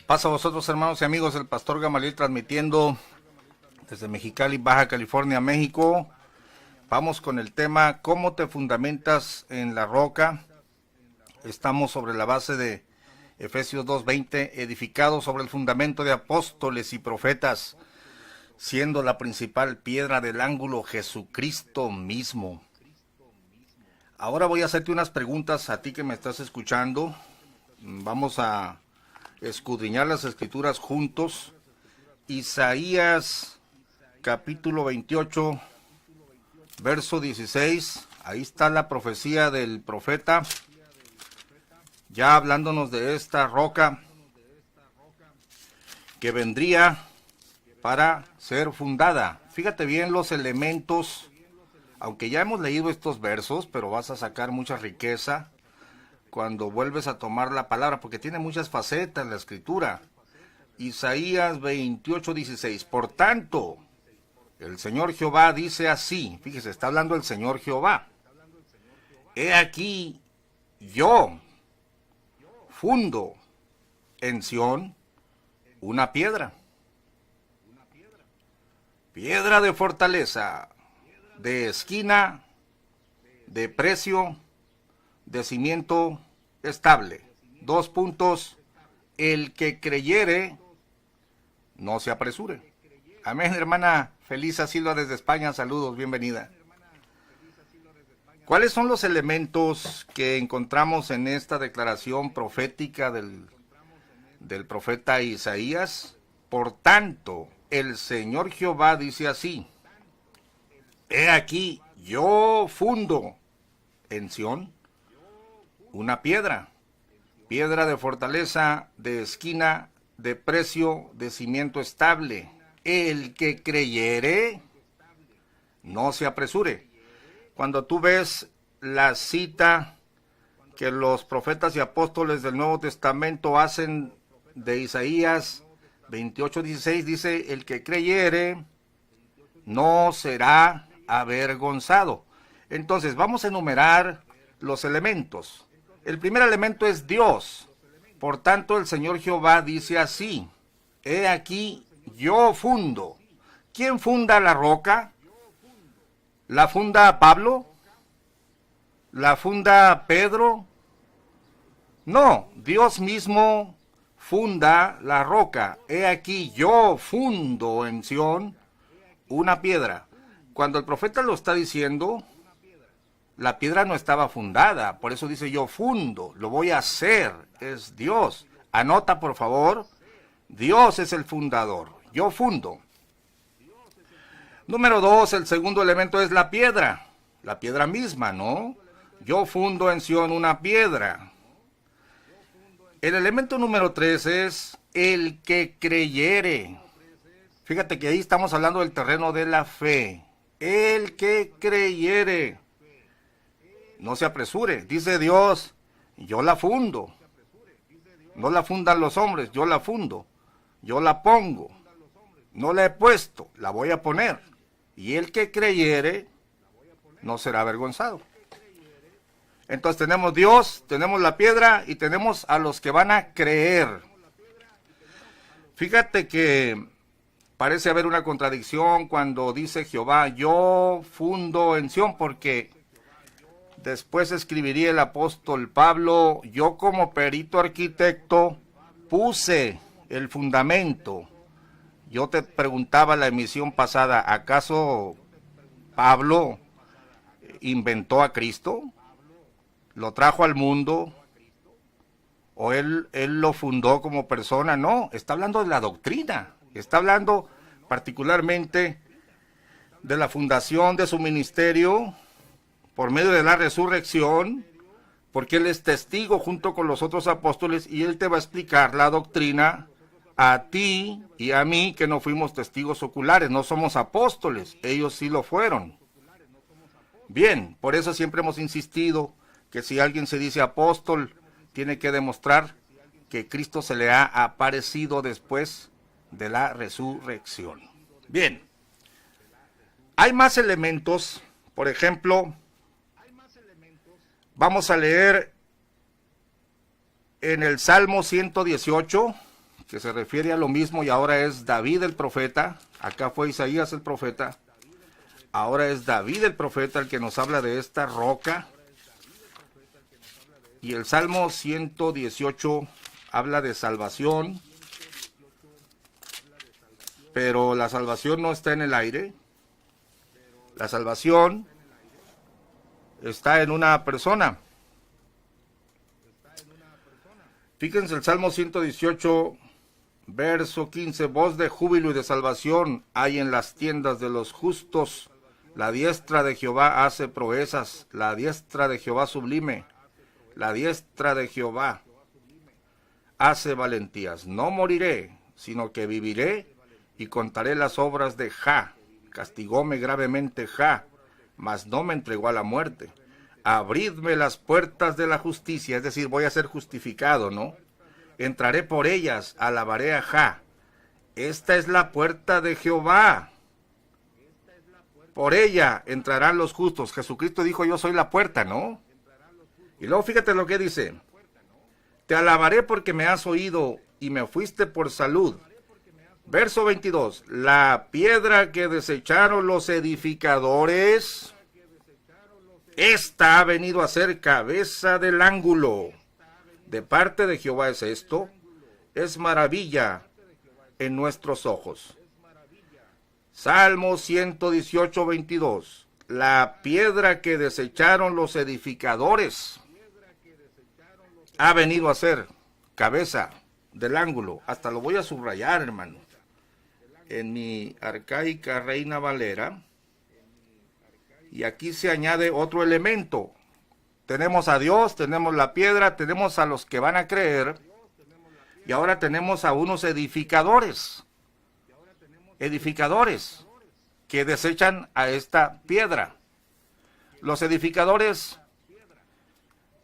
Pasa a vosotros, hermanos y amigos, el pastor Gamaliel transmitiendo desde Mexicali, Baja California, México. Vamos con el tema ¿cómo te fundamentas en la roca? Estamos sobre la base de Efesios 2:20, edificado sobre el fundamento de apóstoles y profetas, siendo la principal piedra del ángulo Jesucristo mismo. Ahora voy a hacerte unas preguntas a ti que me estás escuchando. Vamos a escudriñar las escrituras juntos. Isaías capítulo 28, verso 16. Ahí está la profecía del profeta, ya hablándonos de esta roca que vendría para ser fundada. Fíjate bien los elementos, aunque ya hemos leído estos versos, pero vas a sacar mucha riqueza cuando vuelves a tomar la palabra, porque tiene muchas facetas la escritura. Isaías 28:16. Por tanto, el Señor Jehová dice así, fíjese, está hablando el Señor Jehová. He aquí, yo fundo en Sión una piedra de fortaleza, de esquina, de precio, de cimiento estable. 2 puntos. El que creyere, no se apresure. Amén, hermana Felisa Silva desde España, saludos, bienvenida. ¿Cuáles son los elementos que encontramos en esta declaración profética del profeta Isaías? Por tanto, el Señor Jehová dice así: he aquí, yo fundo en Sión una piedra de fortaleza, de esquina, de precio, de cimiento estable. El que creyere, no se apresure. Cuando tú ves la cita que los profetas y apóstoles del Nuevo Testamento hacen de Isaías 28:16, dice, el que creyere no será avergonzado. Entonces, vamos a enumerar los elementos. El primer elemento es Dios. Por tanto, el Señor Jehová dice así: he aquí, yo fundo. ¿Quién funda la roca? ¿La funda Pablo? ¿La funda Pedro? No, Dios mismo funda la roca. He aquí, yo fundo en Sión una piedra. Cuando el profeta lo está diciendo, la piedra no estaba fundada, por eso dice yo fundo, lo voy a hacer, es Dios. Anota por favor, Dios es el fundador, yo fundo. Número 2, el segundo elemento es la piedra misma, ¿no? Yo fundo en Sión una piedra. El elemento número 3 es el que creyere. Fíjate que ahí estamos hablando del terreno de la fe. El que creyere, no se apresure. Dice Dios, yo la fundo. No la fundan los hombres, yo la fundo. Yo la pongo. No la he puesto, la voy a poner. Y el que creyere, no será avergonzado. Entonces tenemos Dios, tenemos la piedra y tenemos a los que van a creer. Fíjate que parece haber una contradicción cuando dice Jehová, yo fundo en Sión, porque después escribiría el apóstol Pablo, yo como perito arquitecto puse el fundamento. Yo te preguntaba en la emisión pasada, ¿acaso Pablo inventó a Cristo? ¿Lo trajo al mundo? ¿O él lo fundó como persona? No, está hablando de la doctrina. Está hablando particularmente de la fundación de su ministerio por medio de la resurrección, porque él es testigo junto con los otros apóstoles y él te va a explicar la doctrina a ti y a mí, que no fuimos testigos oculares, no somos apóstoles, ellos sí lo fueron. Bien, por eso siempre hemos insistido que si alguien se dice apóstol, tiene que demostrar que Cristo se le ha aparecido después de la resurrección. Bien, hay más elementos, por ejemplo, vamos a leer en el Salmo 118, que se refiere a lo mismo y ahora es David el profeta. Acá fue Isaías el profeta. Ahora es David el profeta el que nos habla de esta roca. Y el Salmo 118 habla de salvación. Pero la salvación no está en el aire. La salvación está en una persona. Fíjense el Salmo 118, verso 15. Voz de júbilo y de salvación hay en las tiendas de los justos. La diestra de Jehová hace proezas. La diestra de Jehová sublime. La diestra de Jehová hace valentías. No moriré, sino que viviré y contaré las obras de Jah. Castigóme gravemente Jah, mas no me entregó a la muerte. Abridme las puertas de la justicia, es decir, voy a ser justificado, ¿no? Entraré por ellas, alabaré a Jah. Esta es la puerta de Jehová. Por ella entrarán los justos. Jesucristo dijo, yo soy la puerta, ¿no? Y luego fíjate lo que dice. Te alabaré porque me has oído y me fuiste por salud. Verso 22. La piedra que desecharon los edificadores, esta ha venido a ser cabeza del ángulo. De parte de Jehová es esto. Es maravilla en nuestros ojos. Salmo 118, 22. La piedra que desecharon los edificadores ha venido a ser cabeza del ángulo. Hasta lo voy a subrayar, hermano. En mi arcaica Reina Valera. Y aquí se añade otro elemento. Tenemos a Dios, tenemos la piedra, tenemos a los que van a creer. Y ahora tenemos a unos edificadores. Edificadores que desechan a esta piedra. Los edificadores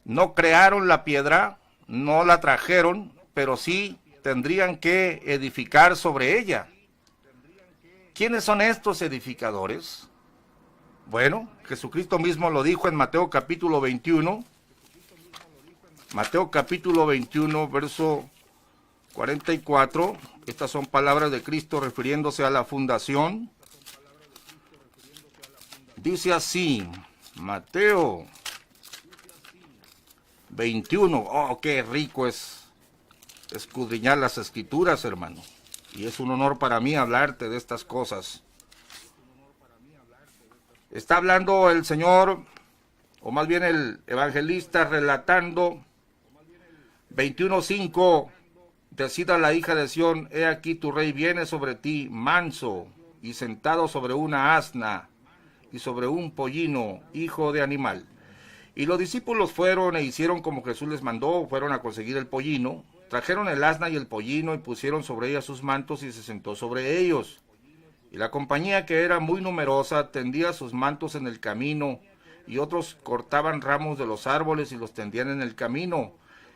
no crearon la piedra, no la trajeron, pero sí tendrían que edificar sobre ella. ¿Quiénes son estos edificadores? Bueno, Jesucristo mismo lo dijo en Mateo capítulo 21. Mateo capítulo 21, verso 44. Estas son palabras de Cristo refiriéndose a la fundación. Dice así, Mateo 21. Oh, qué rico es escudriñar las escrituras, hermano. Y es un honor para mí hablarte de estas cosas. Está hablando el Señor, o más bien el evangelista, relatando 21:5. Decida la hija de Sión, he aquí tu rey viene sobre ti, manso, y sentado sobre una asna, y sobre un pollino, hijo de animal. Y los discípulos fueron e hicieron como Jesús les mandó, fueron a conseguir el pollino, trajeron el asna y el pollino, y pusieron sobre ella sus mantos, y se sentó sobre ellos. Y la compañía, que era muy numerosa, tendía sus mantos en el camino, y otros cortaban ramos de los árboles y los tendían en el camino.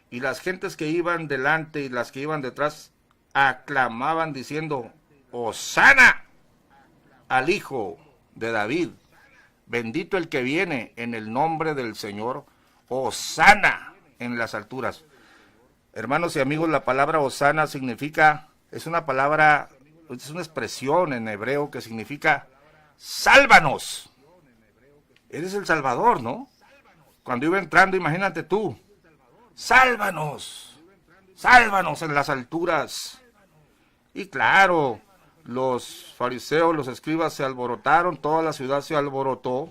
Y las gentes que iban delante y las que iban detrás aclamaban diciendo, Hosana al Hijo de David, bendito el que viene en el nombre del Señor, Hosana en las alturas. Hermanos y amigos, la palabra Hosana significa, es una palabra, es una expresión en hebreo que significa sálvanos. Eres el Salvador, ¿no? Cuando iba entrando, imagínate tú, sálvanos, sálvanos en las alturas. Y claro, los fariseos, los escribas se alborotaron, toda la ciudad se alborotó.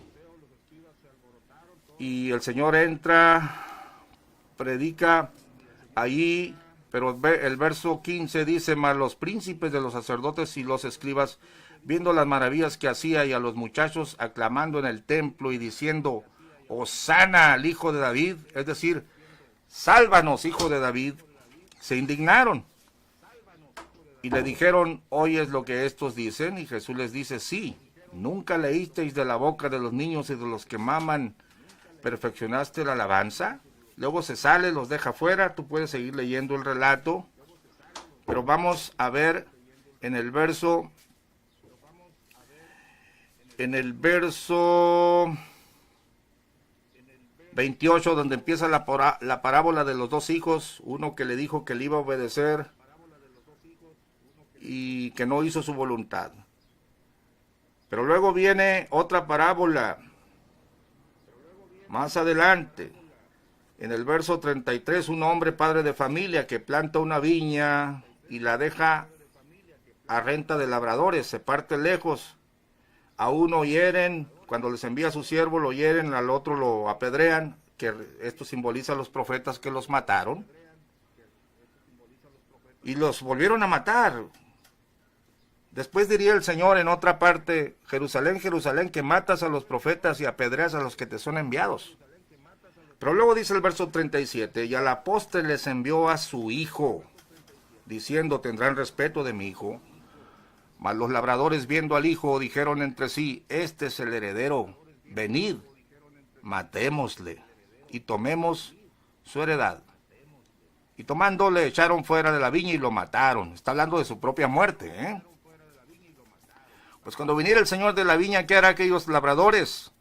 Y el Señor entra, predica allí, pero el verso 15 dice, mas los príncipes de los sacerdotes y los escribas, viendo las maravillas que hacía y a los muchachos aclamando en el templo y diciendo, Hosana al Hijo de David, es decir, sálvanos, Hijo de David, se indignaron y le dijeron, ¿oyes lo que estos dicen? Y Jesús les dice, sí, ¿nunca leísteis de la boca de los niños y de los que maman, perfeccionaste la alabanza? Luego se sale, los deja fuera, tú puedes seguir leyendo el relato, pero vamos a ver en el verso 28, donde empieza la parábola de los dos hijos, uno que le dijo que le iba a obedecer y que no hizo su voluntad. Pero luego viene otra parábola, más adelante, en el verso 33, un hombre padre de familia que planta una viña y la deja a renta de labradores, se parte lejos, a uno hieren, cuando les envía a su siervo lo hieren, al otro lo apedrean, que esto simboliza a los profetas que los mataron, y los volvieron a matar. Después diría el Señor en otra parte, Jerusalén, Jerusalén, que matas a los profetas y apedreas a los que te son enviados. Pero luego dice el verso 37, y al postre les envió a su hijo, diciendo, tendrán respeto de mi hijo. Mas los labradores viendo al hijo dijeron entre sí, este es el heredero, venid, matémosle y tomemos su heredad. Y tomándole le echaron fuera de la viña y lo mataron. Está hablando de su propia muerte, ¿eh? Pues cuando viniera el Señor de la viña, ¿qué hará aquellos labradores?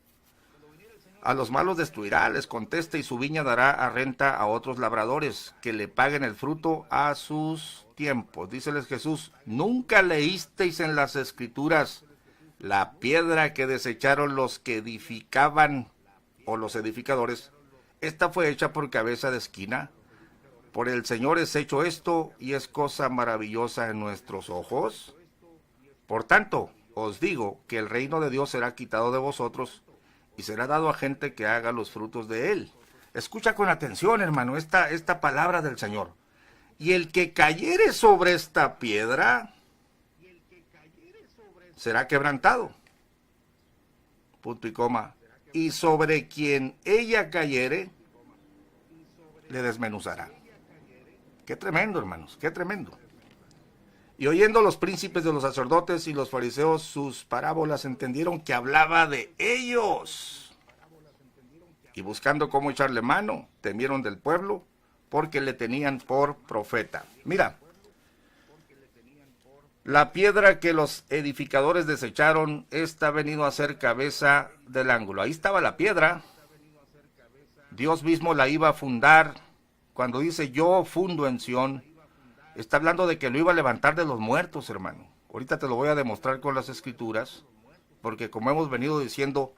A los malos destruirá, les contesta, y su viña dará a renta a otros labradores, que le paguen el fruto a sus tiempos. Díceles Jesús, ¿nunca leísteis en las Escrituras la piedra que desecharon los que edificaban, o los edificadores? Esta fue hecha por cabeza de esquina. Por el Señor es hecho esto, y es cosa maravillosa en nuestros ojos. Por tanto, os digo que el reino de Dios será quitado de vosotros, y será dado a gente que haga los frutos de él. Escucha con atención, hermano, esta palabra del Señor. Y el que cayere sobre esta piedra, será quebrantado. Punto y coma. Y sobre quien ella cayere, le desmenuzará. Qué tremendo, hermanos, qué tremendo. Y oyendo los príncipes de los sacerdotes y los fariseos sus parábolas, entendieron que hablaba de ellos. Y buscando cómo echarle mano, temieron del pueblo, porque le tenían por profeta. Mira, la piedra que los edificadores desecharon, esta ha venido a ser cabeza del ángulo. Ahí estaba la piedra. Dios mismo la iba a fundar. Cuando dice yo fundo en Sión, está hablando de que lo iba a levantar de los muertos, hermano. Ahorita te lo voy a demostrar con las Escrituras, porque como hemos venido diciendo,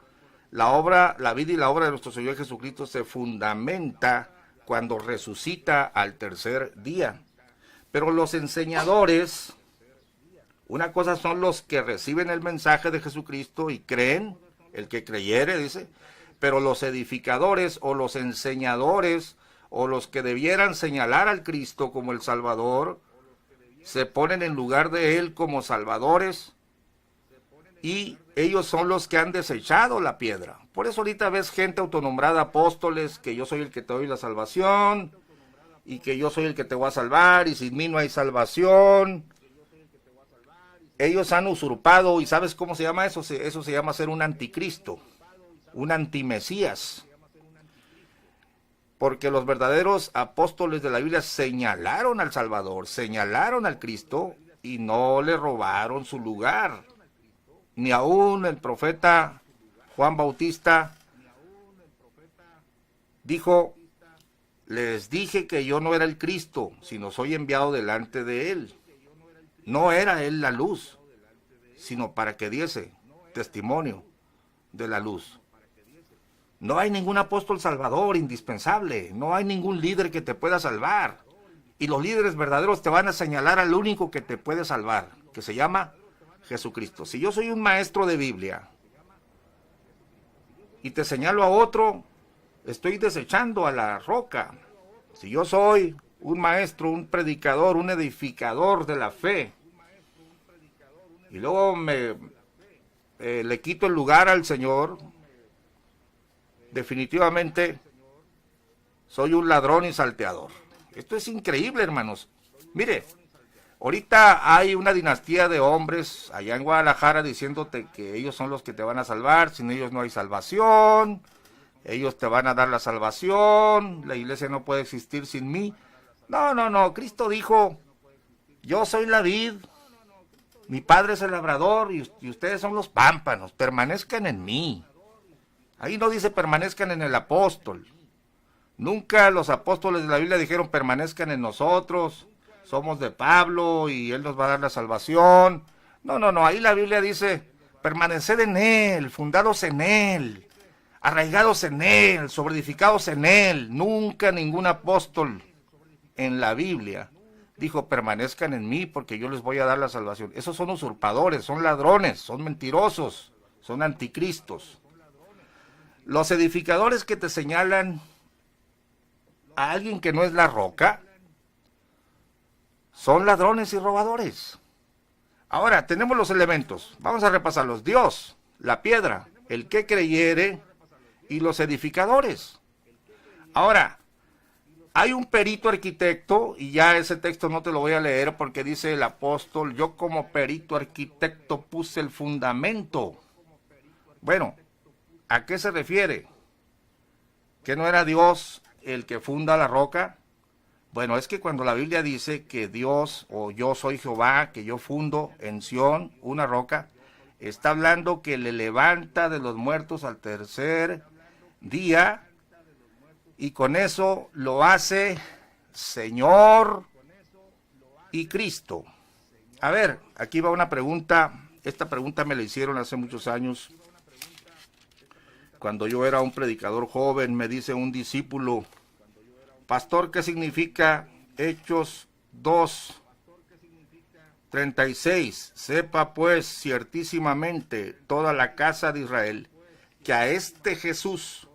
la obra, la vida y la obra de nuestro Señor Jesucristo se fundamenta cuando resucita al tercer día. Pero los enseñadores, una cosa son los que reciben el mensaje de Jesucristo y creen, el que creyere, dice, pero los edificadores o los enseñadores o los que debieran señalar al Cristo como el Salvador, se ponen en lugar de Él como salvadores, y ellos son los que han desechado la piedra. Por eso ahorita ves gente autonombrada apóstoles, que yo soy el que te doy la salvación, y que yo soy el que te voy a salvar, y sin mí no hay salvación. Ellos han usurpado, ¿y sabes cómo se llama eso? Eso se llama ser un anticristo, un antimesías. Porque los verdaderos apóstoles de la Biblia señalaron al Salvador, señalaron al Cristo y no le robaron su lugar. Ni aún el profeta Juan Bautista dijo, les dije que yo no era el Cristo, sino soy enviado delante de él. No era él la luz, sino para que diese testimonio de la luz. No hay ningún apóstol salvador indispensable, no hay ningún líder que te pueda salvar. Y los líderes verdaderos te van a señalar al único que te puede salvar, que se llama Jesucristo. Si yo soy un maestro de Biblia y te señalo a otro, estoy desechando a la roca. Si yo soy un maestro, un predicador, un edificador de la fe, y luego le quito el lugar al Señor, definitivamente soy un ladrón y salteador. Esto es increíble, hermanos. Mire, ahorita hay una dinastía de hombres allá en Guadalajara diciéndote que ellos son los que te van a salvar, sin ellos no hay salvación, ellos te van a dar la salvación, la iglesia no puede existir sin mí. No, Cristo dijo, yo soy la vid, mi padre es el labrador y ustedes son los pámpanos, permanezcan en mí. Ahí no dice permanezcan en el apóstol. Nunca los apóstoles de la Biblia dijeron permanezcan en nosotros. somos de Pablo y él nos va a dar la salvación. No, no, no, ahí la Biblia dice, permaneced en él, fundados en él, arraigados en él, sobreedificados en él. Nunca ningún apóstol en la Biblia dijo, permanezcan en mí porque yo les voy a dar la salvación. Esos son usurpadores, son ladrones, son mentirosos, son anticristos. Los edificadores que te señalan a alguien que no es la roca, son ladrones y robadores. Ahora, tenemos los elementos, vamos a repasarlos. Dios, la piedra, el que creyere y los edificadores. Ahora, hay un perito arquitecto, y ya ese texto no te lo voy a leer porque dice el apóstol, yo como perito arquitecto puse el fundamento. Bueno, ¿a qué se refiere? ¿Que no era Dios el que funda la roca? Bueno, es que cuando la Biblia dice que Dios, o yo soy Jehová, que yo fundo en Sión una roca, está hablando que le levanta de los muertos al tercer día, y con eso lo hace Señor y Cristo. A ver, aquí va una pregunta. Esta pregunta me la hicieron hace muchos años. Cuando yo era un predicador joven, me dice un discípulo, pastor, ¿qué significa Hechos 2:36? Sepa pues ciertísimamente toda la casa de Israel que a este Jesús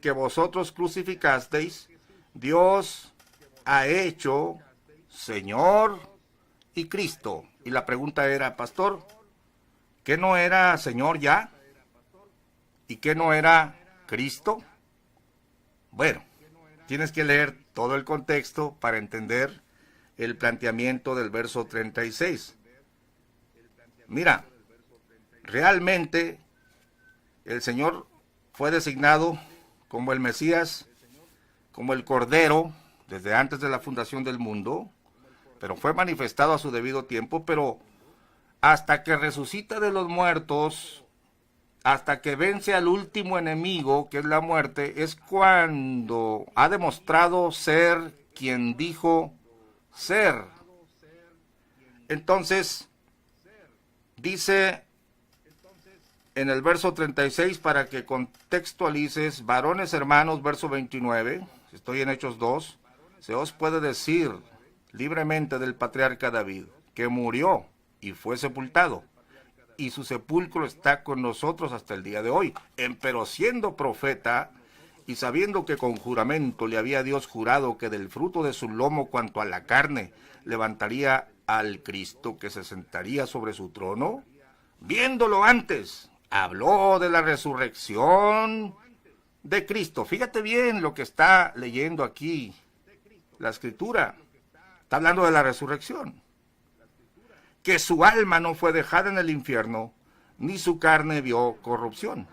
que vosotros crucificasteis, Dios ha hecho Señor y Cristo. Y la pregunta era, pastor, ¿qué no era Señor ya? ¿Y qué no era Cristo? Bueno, tienes que leer todo el contexto para entender el planteamiento del verso 36. Mira, realmente el Señor fue designado como el Mesías, como el Cordero, desde antes de la fundación del mundo, pero fue manifestado a su debido tiempo, pero hasta que resucita de los muertos, hasta que vence al último enemigo, que es la muerte, es cuando ha demostrado ser quien dijo ser. Entonces, dice en el verso 36, para que contextualices, varones hermanos, verso 29, estoy en Hechos 2, se os puede decir libremente del patriarca David, que murió y fue sepultado, y su sepulcro está con nosotros hasta el día de hoy. Empero siendo profeta, y sabiendo que con juramento le había Dios jurado que del fruto de su lomo cuanto a la carne levantaría al Cristo que se sentaría sobre su trono, viéndolo antes, habló de la resurrección de Cristo. Fíjate bien lo que está leyendo aquí la Escritura. Está hablando de la resurrección. Que su alma no fue dejada en el infierno, ni su carne vio corrupción.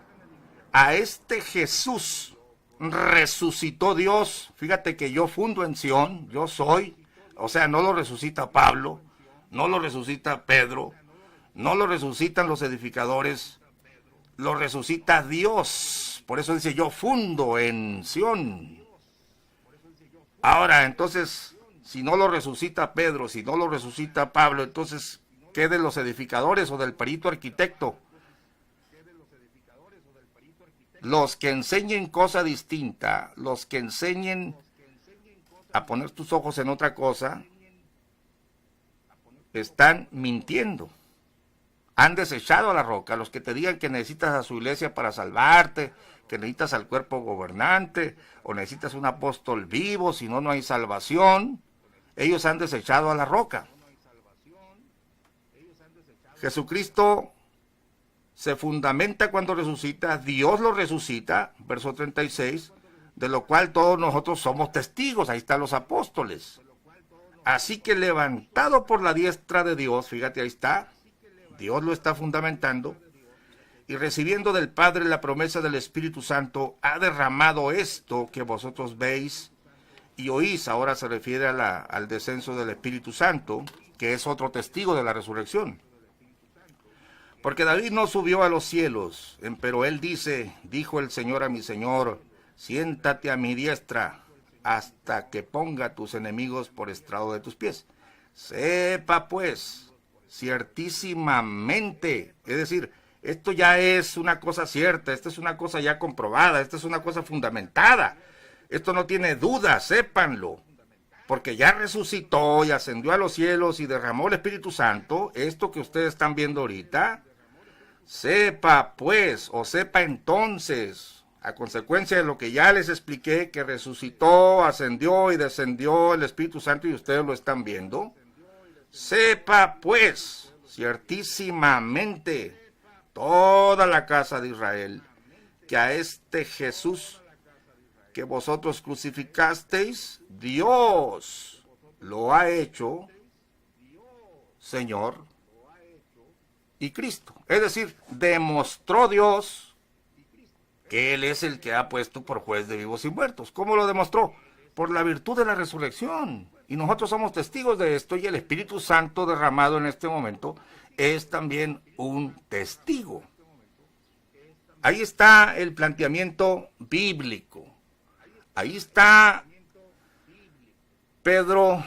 A este Jesús resucitó Dios. Fíjate que yo fundo en Sión, yo soy. O sea, no lo resucita Pablo, no lo resucita Pedro, no lo resucitan los edificadores, lo resucita Dios. Por eso dice, yo fundo en Sión. Ahora, entonces, si no lo resucita Pedro, si no lo resucita Pablo, entonces, ¿qué de los edificadores o del perito arquitecto? Los que enseñen cosa distinta, los que enseñen a poner tus ojos en otra cosa, están mintiendo. Han desechado a la roca. Los que te digan que necesitas a su iglesia para salvarte, que necesitas al cuerpo gobernante, o necesitas un apóstol vivo, si no, no hay salvación. Ellos han desechado a la roca. Jesucristo se fundamenta cuando resucita, Dios lo resucita, verso 36, de lo cual todos nosotros somos testigos. Ahí están los apóstoles. Así que levantado por la diestra de Dios, fíjate, ahí está, Dios lo está fundamentando, y recibiendo del Padre la promesa del Espíritu Santo, ha derramado esto que vosotros veis y oís. Ahora se refiere al descenso del Espíritu Santo, que es otro testigo de la resurrección. Porque David no subió a los cielos, pero él dice, dijo el Señor a mi Señor, siéntate a mi diestra, hasta que ponga tus enemigos por estrado de tus pies. Sepa pues, ciertísimamente, es decir, esto ya es una cosa cierta, esta es una cosa ya comprobada, esta es una cosa fundamentada, esto no tiene duda, sépanlo, porque ya resucitó y ascendió a los cielos y derramó el Espíritu Santo, esto que ustedes están viendo ahorita. Sepa pues, o sepa entonces, a consecuencia de lo que ya les expliqué, que resucitó, ascendió y descendió el Espíritu Santo y ustedes lo están viendo. Sepa pues, ciertísimamente, toda la casa de Israel, que a este Jesús que vosotros crucificasteis, Dios lo ha hecho Señor y Cristo. Es decir, demostró Dios que Él es el que ha puesto por juez de vivos y muertos. ¿Cómo lo demostró? Por la virtud de la resurrección. Y nosotros somos testigos de esto, y el Espíritu Santo derramado en este momento es también un testigo. Ahí está el planteamiento bíblico. Ahí está Pedro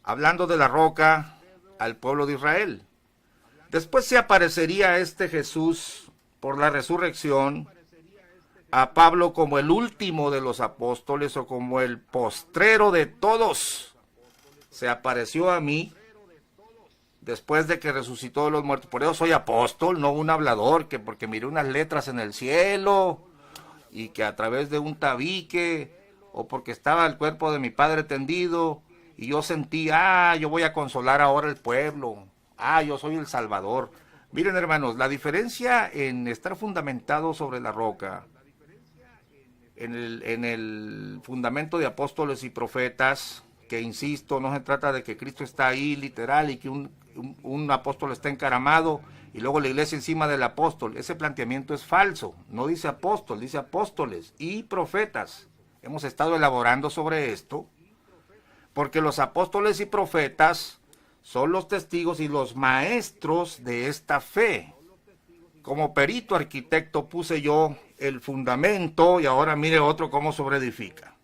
hablando de la roca al pueblo de Israel. Después se aparecería este Jesús por la resurrección a Pablo como el último de los apóstoles o como el postrero de todos. Se apareció a mí después de que resucitó de los muertos. Por eso soy apóstol, no un hablador, que porque miré unas letras en el cielo y que a través de un tabique o porque estaba el cuerpo de mi padre tendido y yo sentí, yo voy a consolar ahora al pueblo, yo soy el Salvador. Miren, hermanos, la diferencia en estar fundamentado sobre la roca, en el fundamento de apóstoles y profetas, que insisto, no se trata de que Cristo está ahí literal y que un apóstol está encaramado y luego la iglesia encima del apóstol. Ese planteamiento es falso. No dice apóstol, dice apóstoles y profetas. Hemos estado elaborando sobre esto, porque los apóstoles y profetas son los testigos y los maestros de esta fe. Como perito arquitecto puse yo el fundamento y ahora mire otro cómo sobreedifica.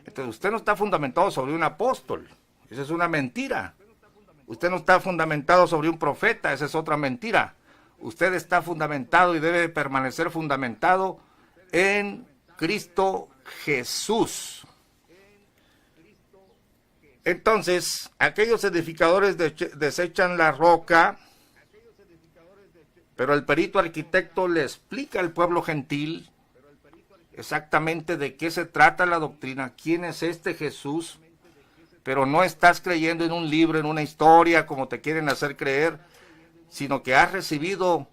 Entonces usted no está fundamentado sobre un apóstol, esa es una mentira. Usted no está fundamentado sobre un profeta, esa es otra mentira. Usted está fundamentado y debe permanecer fundamentado en Cristo Jesús. Entonces, aquellos edificadores desechan la roca, pero el perito arquitecto le explica al pueblo gentil exactamente de qué se trata la doctrina, quién es este Jesús, pero no estás creyendo en un libro, en una historia, como te quieren hacer creer, sino que has recibido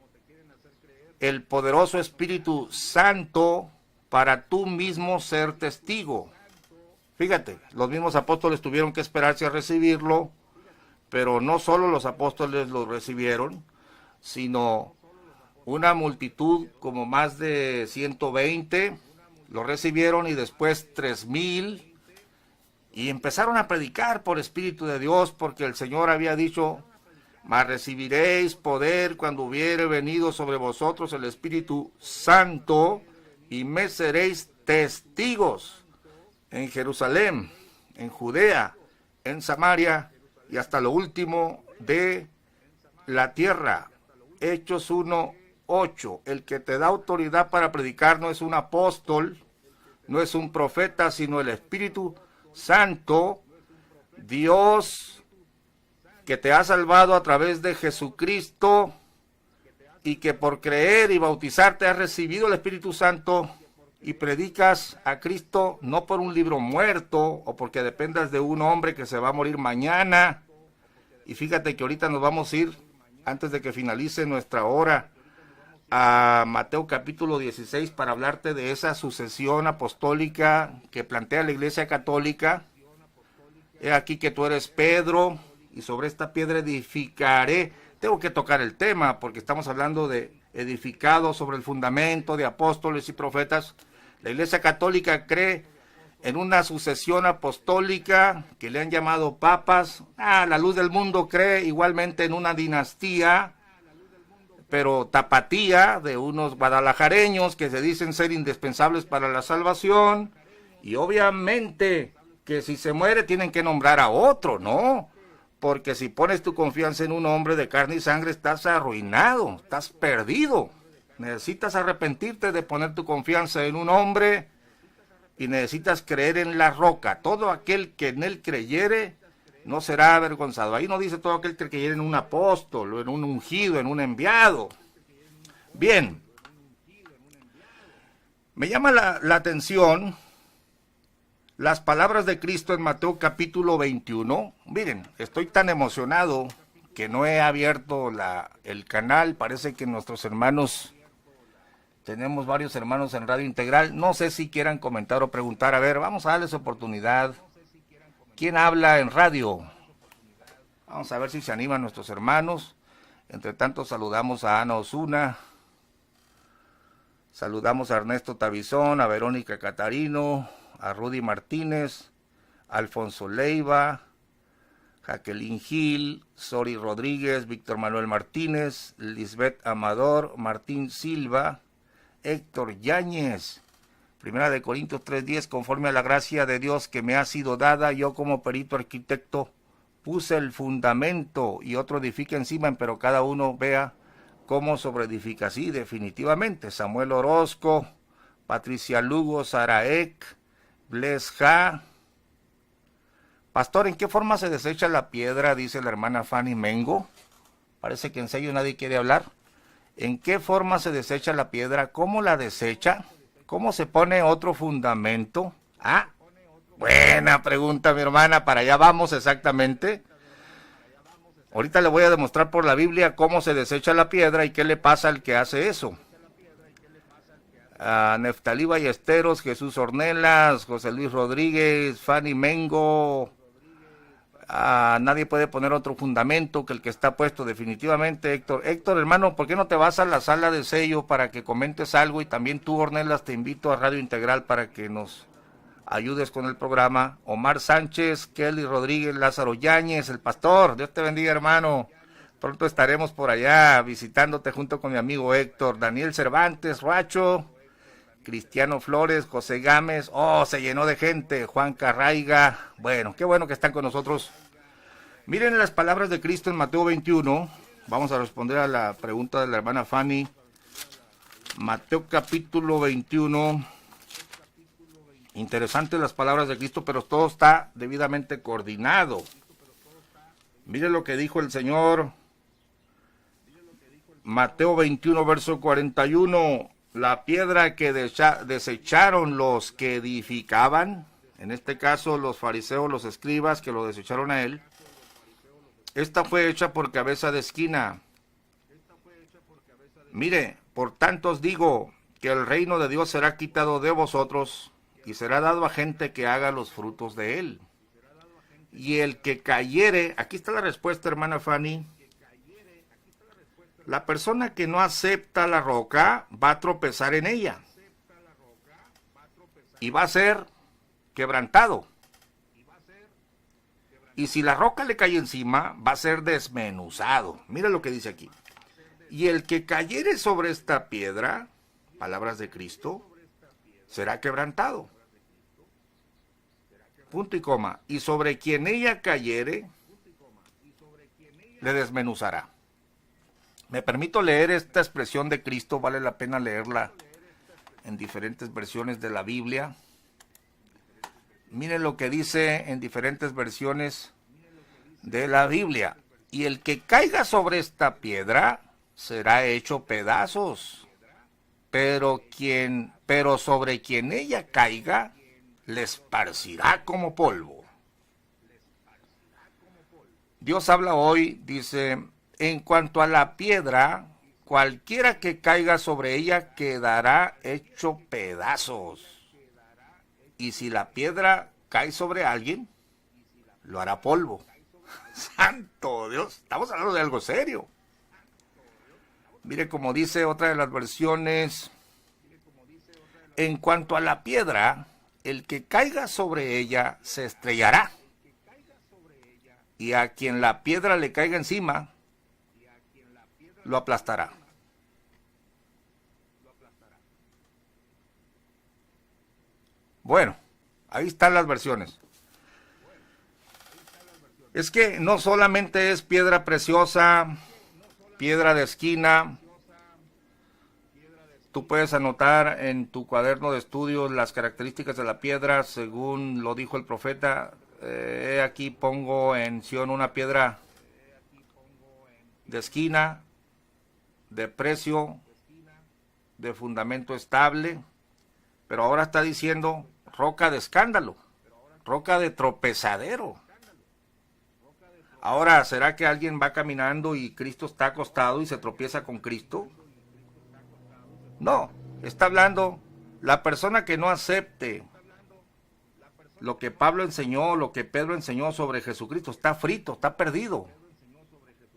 el poderoso Espíritu Santo para tú mismo ser testigo. Fíjate, los mismos apóstoles tuvieron que esperarse a recibirlo, pero no solo los apóstoles lo recibieron, sino una multitud, como más de 120, lo recibieron y después 3,000, y empezaron a predicar por Espíritu de Dios, porque el Señor había dicho, mas recibiréis poder cuando hubiere venido sobre vosotros el Espíritu Santo, y me seréis testigos en Jerusalén, en Judea, en Samaria, y hasta lo último de la tierra. Hechos 1:8. El que te da autoridad para predicar no es un apóstol, no es un profeta, sino el Espíritu Santo, Dios que te ha salvado a través de Jesucristo y que por creer y bautizarte has recibido el Espíritu Santo y predicas a Cristo no por un libro muerto o porque dependas de un hombre que se va a morir mañana. Y fíjate que ahorita nos vamos a ir, antes de que finalice nuestra hora, a Mateo capítulo 16 para hablarte de esa sucesión apostólica que plantea la Iglesia Católica. He aquí que tú eres Pedro y sobre esta piedra edificaré. Tengo que tocar el tema porque estamos hablando de edificado sobre el fundamento de apóstoles y profetas. La Iglesia Católica cree en una sucesión apostólica que le han llamado papas. La luz del mundo cree igualmente en una dinastía, pero tapatía, de unos guadalajareños que se dicen ser indispensables para la salvación, Y obviamente que si se muere tienen que nombrar a otro, ¿no? Porque si pones tu confianza en un hombre de carne y sangre, estás arruinado, estás perdido. Necesitas arrepentirte de poner tu confianza en un hombre y necesitas creer en la roca. Todo aquel que en él creyere no será avergonzado. Ahí no dice todo aquel que creyere en un apóstol, en un ungido, en un enviado. Bien, me llama la atención las palabras de Cristo en Mateo capítulo 21. Miren, estoy tan emocionado que no he abierto el canal. Parece que nuestros hermanos, tenemos varios hermanos en Radio Integral. No sé si quieran comentar o preguntar. A ver, vamos a darles oportunidad. ¿Quién habla en radio? Vamos a ver si se animan nuestros hermanos. Entre tanto, saludamos a Ana Osuna. Saludamos a Ernesto Tabizón, a Verónica Catarino, a Rudy Martínez, a Alfonso Leiva, Jacqueline Gil, Sori Rodríguez, Víctor Manuel Martínez, Lisbeth Amador, Martín Silva, Héctor Yáñez. Primera de Corintios 3:10, conforme a la gracia de Dios que me ha sido dada, yo como perito arquitecto puse el fundamento y otro edifica encima, pero cada uno vea cómo sobreedifica. Sí, definitivamente. Samuel Orozco, Patricia Lugo, Saraek, Blesja. Pastor, ¿en qué forma se desecha la piedra? Dice la hermana Fanny Mengo. Parece que en serio nadie quiere hablar. ¿En qué forma se desecha la piedra? ¿Cómo la desecha? ¿Cómo se pone otro fundamento? Ah, buena pregunta, mi hermana. Para allá vamos exactamente. Ahorita le voy a demostrar por la Biblia cómo se desecha la piedra y qué le pasa al que hace eso. A Neftalí Ballesteros, Jesús Ornelas, José Luis Rodríguez, Fanny Mengo. Nadie puede poner otro fundamento que el que está puesto definitivamente. Héctor, hermano, ¿por qué no te vas a la sala de sello para que comentes algo? Y también tú, Ornelas, te invito a Radio Integral para que nos ayudes con el programa. Omar Sánchez, Kelly Rodríguez, Lázaro Yáñez, el pastor, Dios te bendiga, hermano. Pronto estaremos por allá visitándote junto con mi amigo Héctor. Daniel Cervantes, Racho, Cristiano Flores, José Gámez. Oh, se llenó de gente. Juan Carraiga. Bueno, qué bueno que están con nosotros. Miren las palabras de Cristo en Mateo 21. Vamos a responder a la pregunta de la hermana Fanny. Mateo capítulo 21. Interesantes las palabras de Cristo, pero todo está debidamente coordinado. Miren lo que dijo el Señor. Mateo 21, verso 41. La piedra que desecharon los que edificaban, en este caso los fariseos, los escribas que lo desecharon a él, esta fue hecha por cabeza de esquina. Mire, por tanto os digo que el reino de Dios será quitado de vosotros y será dado a gente que haga los frutos de él. Y el que cayere, aquí está la respuesta, hermana Fanny. La persona que no acepta la roca va a tropezar en ella y va a ser quebrantado. Y si la roca le cae encima, va a ser desmenuzado. Mira lo que dice aquí. Y el que cayere sobre esta piedra, palabras de Cristo, será quebrantado. Punto y coma. Y sobre quien ella cayere, le desmenuzará. Me permito leer esta expresión de Cristo, vale la pena leerla en diferentes versiones de la Biblia. Miren lo que dice en diferentes versiones de la Biblia. Y el que caiga sobre esta piedra será hecho pedazos, pero sobre quien ella caiga, le esparcirá como polvo. Dios habla hoy, dice: en cuanto a la piedra, cualquiera que caiga sobre ella quedará hecho pedazos. Y si la piedra cae sobre alguien, lo hará polvo. ¡Santo Dios! Estamos hablando de algo serio. Mire como dice otra de las versiones: en cuanto a la piedra, el que caiga sobre ella se estrellará. Y a quien la piedra le caiga encima, lo aplastará. Bueno, Ahí están las versiones. Es que no solamente es piedra preciosa, piedra de esquina. Tú puedes anotar en tu cuaderno de estudios las características de la piedra según lo dijo el profeta. Aquí pongo en Sión una piedra de esquina, de precio, de fundamento estable, pero ahora está diciendo roca de escándalo, roca de tropezadero. Ahora, ¿será que alguien va caminando y Cristo está acostado y se tropieza con Cristo? No, está hablando la persona que no acepte lo que Pablo enseñó, lo que Pedro enseñó sobre Jesucristo, está frito, está perdido,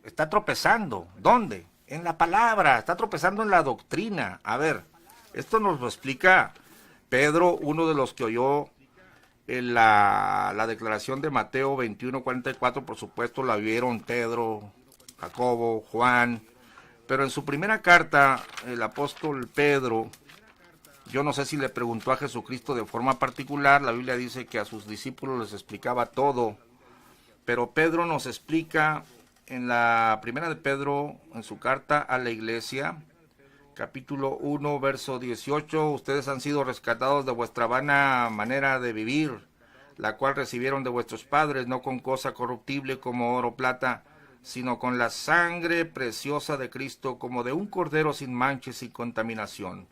está tropezando. ¿Dónde? En la palabra, está tropezando en la doctrina. A ver, esto nos lo explica Pedro, uno de los que oyó en la declaración de Mateo 21:44, por supuesto la vieron Pedro, Jacobo, Juan, pero en su primera carta, el apóstol Pedro, yo no sé si le preguntó a Jesucristo de forma particular, la Biblia dice que a sus discípulos les explicaba todo, pero Pedro nos explica en la primera de Pedro, en su carta a la iglesia, capítulo 1, verso 18, ustedes han sido rescatados de vuestra vana manera de vivir, la cual recibieron de vuestros padres, no con cosa corruptible como oro o plata, sino con la sangre preciosa de Cristo, como de un cordero sin manches y contaminación,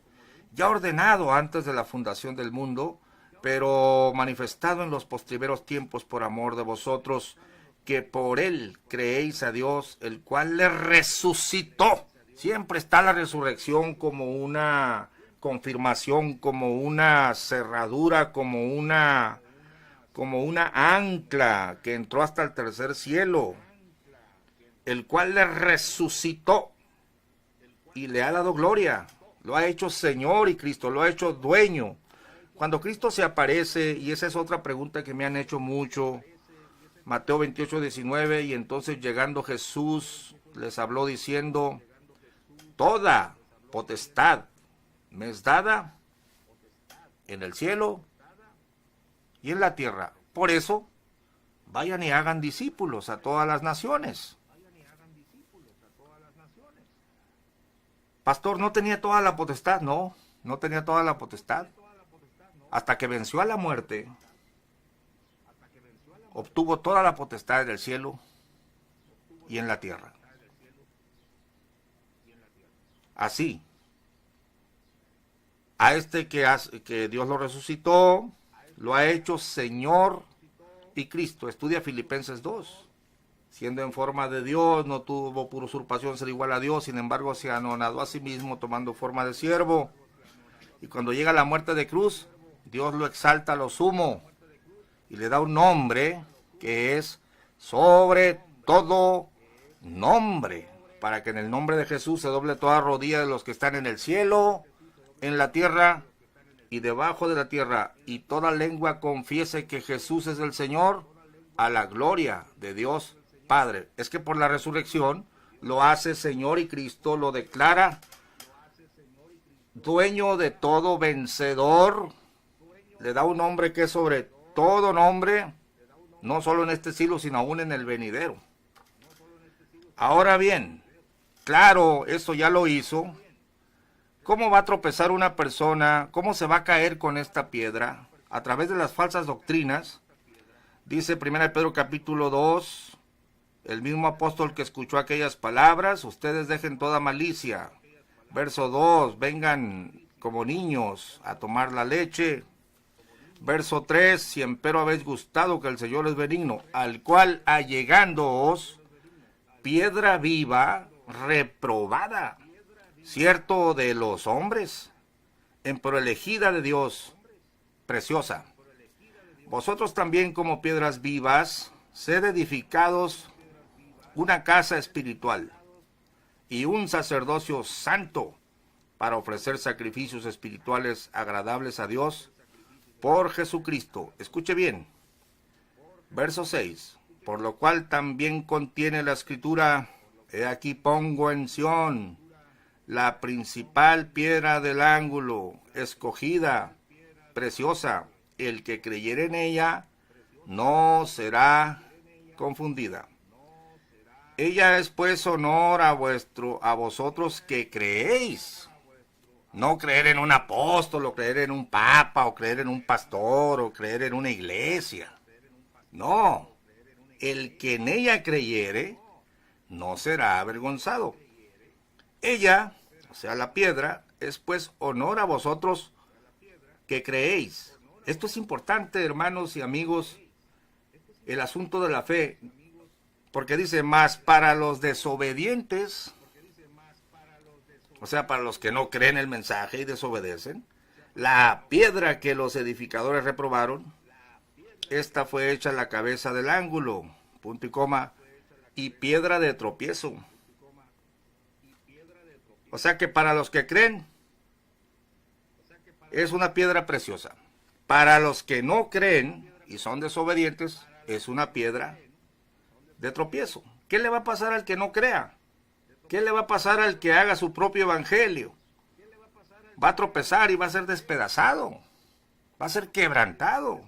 ya ordenado antes de la fundación del mundo, pero manifestado en los postrimeros tiempos por amor de vosotros, que por él creéis a Dios, el cual le resucitó. Siempre está la resurrección como una confirmación, como una cerradura, como una ancla que entró hasta el tercer cielo, el cual le resucitó y le ha dado gloria. Lo ha hecho Señor y Cristo, lo ha hecho dueño. Cuando Cristo se aparece, y esa es otra pregunta que me han hecho mucho, Mateo 28:19, y entonces llegando Jesús les habló diciendo, toda potestad me es dada en el cielo y en la tierra. Por eso, vayan y hagan discípulos a todas las naciones. Pastor, ¿no tenía toda la potestad? No, no tenía toda la potestad. Hasta que venció a la muerte, obtuvo toda la potestad en el cielo y en la tierra. Así, a este que Dios lo resucitó, lo ha hecho Señor y Cristo. Estudia Filipenses 2. Siendo en forma de Dios, no tuvo por usurpación ser igual a Dios, sin embargo se anonadó a sí mismo tomando forma de siervo. Y cuando llega la muerte de cruz, Dios lo exalta a lo sumo y le da un nombre que es sobre todo nombre, para que en el nombre de Jesús se doble toda rodilla de los que están en el cielo, en la tierra y debajo de la tierra, y toda lengua confiese que Jesús es el Señor, a la gloria de Dios Padre. Es que por la resurrección lo hace Señor y Cristo, lo declara dueño de todo, vencedor, le da un nombre que es sobre todo nombre, no solo en este siglo, sino aún en el venidero. Ahora bien, claro, eso ya lo hizo. ¿Cómo va a tropezar una persona? ¿Cómo se va a caer con esta piedra? A través de las falsas doctrinas. Dice 1 Pedro capítulo 2, el mismo apóstol que escuchó aquellas palabras, ustedes dejen toda malicia. Verso 2, vengan como niños a tomar la leche. Verso 3, si empero habéis gustado que el Señor es benigno, al cual allegándoos, piedra viva, reprobada, cierto de los hombres, empero elegida de Dios, preciosa. Vosotros también como piedras vivas, sed edificados una casa espiritual y un sacerdocio santo para ofrecer sacrificios espirituales agradables a Dios por Jesucristo. Escuche bien. Verso 6. Por lo cual también contiene la escritura, he aquí pongo en Sión la principal piedra del ángulo, escogida, preciosa, el que creyere en ella no será confundida. Ella es pues honor a vosotros que creéis. No creer en un apóstol, o creer en un papa, o creer en un pastor, o creer en una iglesia. No, el que en ella creyere no será avergonzado. Ella, o sea la piedra, es pues honor a vosotros que creéis. Esto es importante, hermanos y amigos, el asunto de la fe, porque dice, más para los desobedientes, o sea, para los que no creen el mensaje y desobedecen, la piedra que los edificadores reprobaron, esta fue hecha la cabeza del ángulo, punto y coma, y piedra de tropiezo. O sea que para los que creen, es una piedra preciosa. Para los que no creen y son desobedientes, es una piedra de tropiezo. ¿Qué le va a pasar al que no crea? ¿Qué le va a pasar al que haga su propio evangelio? Va a tropezar y va a ser despedazado. Va a ser quebrantado.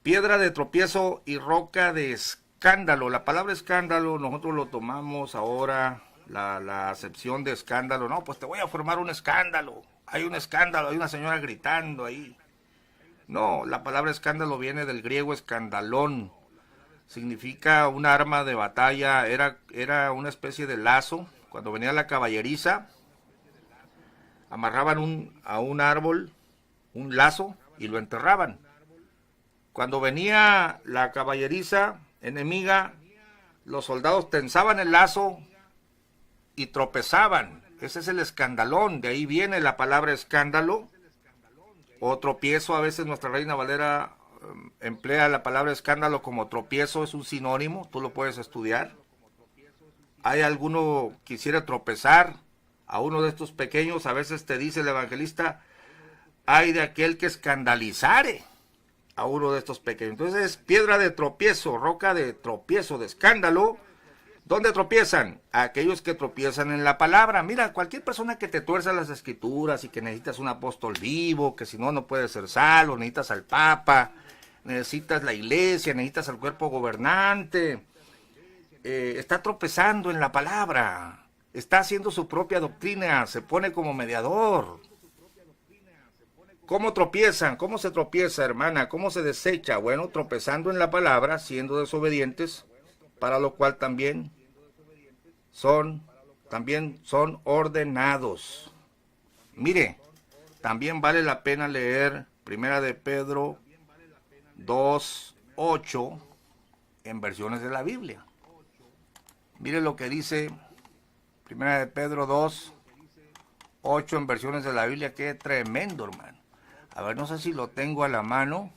Piedra de tropiezo y roca de escándalo. La palabra escándalo nosotros lo tomamos ahora, la acepción de escándalo. No, pues te voy a formar un escándalo. Hay un escándalo, hay una señora gritando ahí. No, la palabra escándalo viene del griego escandalón. Significa un arma de batalla, era una especie de lazo. Cuando venía la caballeriza, amarraban a un árbol un lazo y lo enterraban. Cuando venía la caballeriza enemiga, los soldados tensaban el lazo y tropezaban. Ese es el escandalón, de ahí viene la palabra escándalo. O tropiezo, a veces nuestra Reina Valera emplea la palabra escándalo como tropiezo, es un sinónimo, tú lo puedes estudiar. Hay alguno que quisiera tropezar a uno de estos pequeños, a veces te dice el evangelista, hay de aquel que escandalizare a uno de estos pequeños. Entonces, piedra de tropiezo, roca de tropiezo, de escándalo. ¿Dónde tropiezan? Aquellos que tropiezan en la palabra. Mira, cualquier persona que te tuerza las escrituras y que necesitas un apóstol vivo, que si no, no puedes ser salvo, necesitas al papa, necesitas la iglesia, necesitas al cuerpo gobernante, está tropezando en la palabra, está haciendo su propia doctrina, se pone como mediador. ¿Cómo tropiezan? ¿Cómo se tropieza, hermana? ¿Cómo se desecha? Bueno, tropezando en la palabra, siendo desobedientes, para lo cual también son ordenados. Mire, también vale la pena leer Primera de Pedro 2:8 en versiones de la Biblia. Mire lo que dice Primera de Pedro 2:8 en versiones de la Biblia. Qué tremendo, hermano. A ver, no sé si lo tengo a la mano.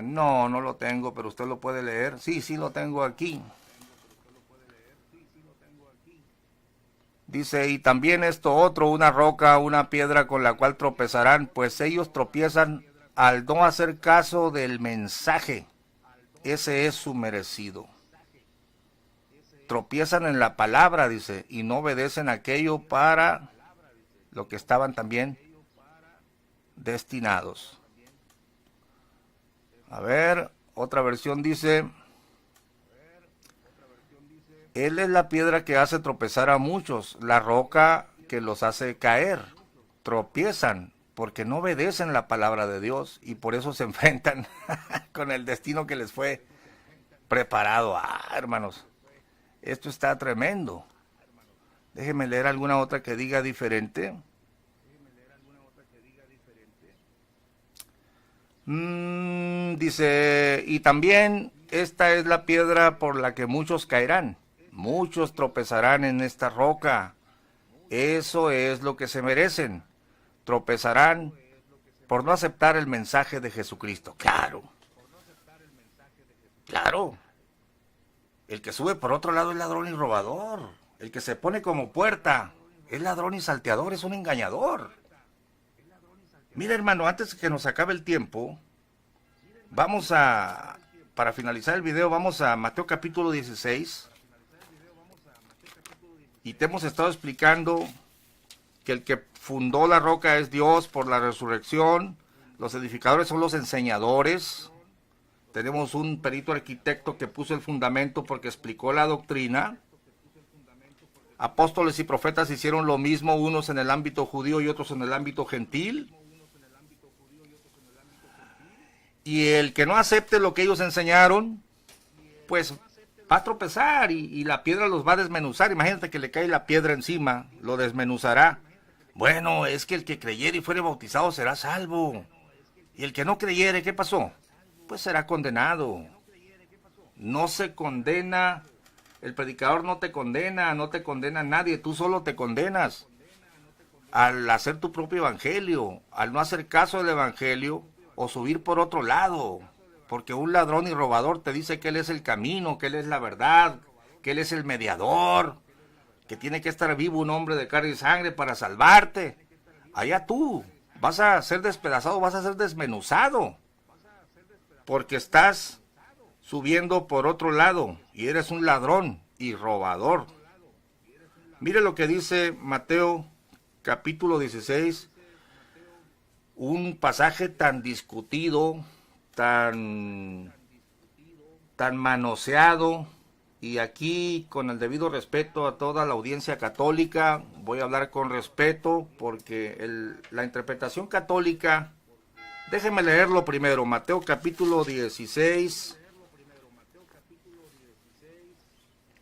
No, no lo tengo, pero usted lo puede leer. Sí, sí lo tengo aquí. Dice, y también esto otro, una roca, una piedra con la cual tropezarán, pues ellos tropiezan al no hacer caso del mensaje. Ese es su merecido. Tropiezan en la palabra, dice, y no obedecen aquello para lo que estaban también destinados. A ver, otra versión dice, Él es la piedra que hace tropezar a muchos, la roca que los hace caer. Tropiezan porque no obedecen la palabra de Dios y por eso se enfrentan con el destino que les fue preparado. Hermanos, esto está tremendo. Déjenme leer alguna otra que diga diferente. Dice, y también esta es la piedra por la que muchos caerán. Muchos tropezarán en esta roca. Eso es lo que se merecen. Tropezarán por no aceptar el mensaje de Jesucristo. Claro. Claro. El que sube por otro lado es ladrón y robador. El que se pone como puerta es ladrón y salteador, es un engañador. Mira, hermano, antes que nos acabe el tiempo, para finalizar el video, vamos a Mateo capítulo 16. Y te hemos estado explicando que el que fundó la roca es Dios por la resurrección. Los edificadores son los enseñadores. Tenemos un perito arquitecto que puso el fundamento porque explicó la doctrina. Apóstoles y profetas hicieron lo mismo, unos en el ámbito judío y otros en el ámbito gentil. Y el que no acepte lo que ellos enseñaron, pues va a tropezar y la piedra los va a desmenuzar. Imagínate que le cae la piedra encima, lo desmenuzará. Bueno, es que el que creyere y fuere bautizado será salvo. Y el que no creyere, ¿qué pasó? Pues será condenado. No se condena. El predicador no te condena nadie, tú solo te condenas al hacer tu propio evangelio, al no hacer caso del evangelio o subir por otro lado, porque un ladrón y robador te dice que él es el camino, que él es la verdad, que él es el mediador, que tiene que estar vivo un hombre de carne y sangre para salvarte. Allá tú vas a ser despedazado, vas a ser desmenuzado, porque estás subiendo por otro lado, y eres un ladrón y robador. Mire lo que dice Mateo capítulo 16, un pasaje tan discutido, tan manoseado, y aquí con el debido respeto a toda la audiencia católica, voy a hablar con respeto, porque la interpretación católica, déjeme leerlo primero, Mateo capítulo 16,